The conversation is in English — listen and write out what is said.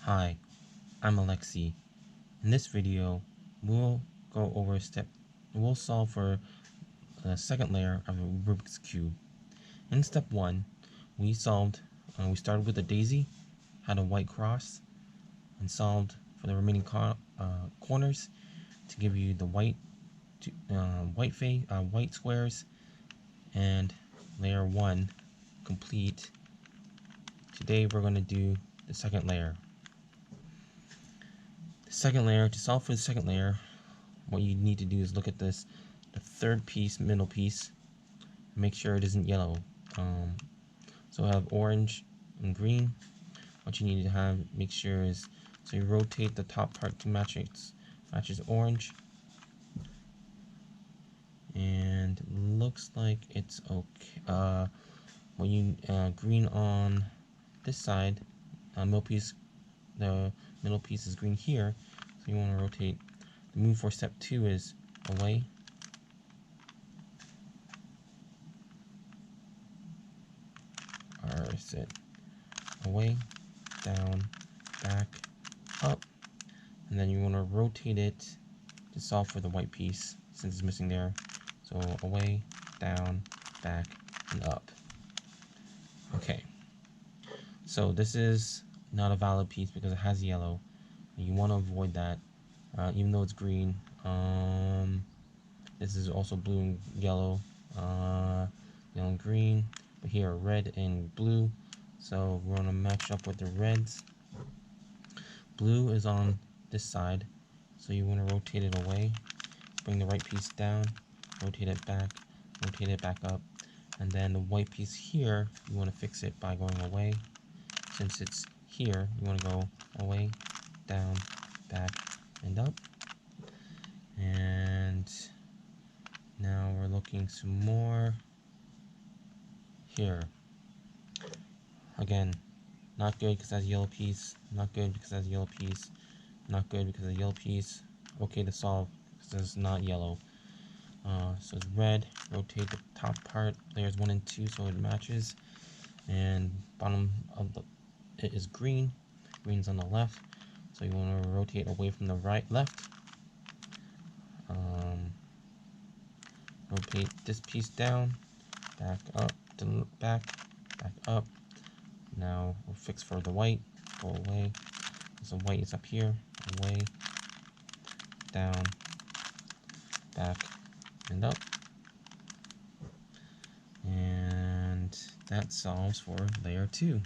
Hi, I'm Alexi. In this video, we'll go over we'll solve for the second layer of a Rubik's Cube. In step 1, we started with a daisy, had a white cross, and solved for the remaining corners to give you the white squares, and layer 1 complete. Today we're going to do the second layer. To solve for the second layer, what you need to do is look at the third piece, middle piece, make sure it isn't yellow. So I have orange and green. What you need to make sure is, so you rotate the top part to matches orange, and it looks like it's okay. When you green on this side, the middle piece is green here, so you want to rotate. The move for step 2 is away, or sit away, down, back, up, and then you want to rotate it to solve for the white piece since it's missing there. So away, down, back, and up. Okay, so this is not a valid piece because it has yellow. You want to avoid that, even though it's green. This is also blue and yellow, yellow and green, but here red and blue. So we're going to match up with the reds. Blue is on this side, so you want to rotate it away, bring the right piece down, rotate it back up, and then the white piece here, you want to fix it by going away. Since it's here, you want to go away, down, back, and up. And now we're looking some more here. Again, not good because it has a yellow piece, not good because it has a yellow piece, not good because of the yellow piece. Okay to solve because it's not yellow. So it's red, rotate the top part, layers 1 and 2 so it matches, and bottom of it is green. Green's on the left, so you want to rotate away from the left. Rotate this piece down, back up, back up. Now we'll fix for the white, go away. So white is up here, away, down, back, and up. And that solves for layer 2.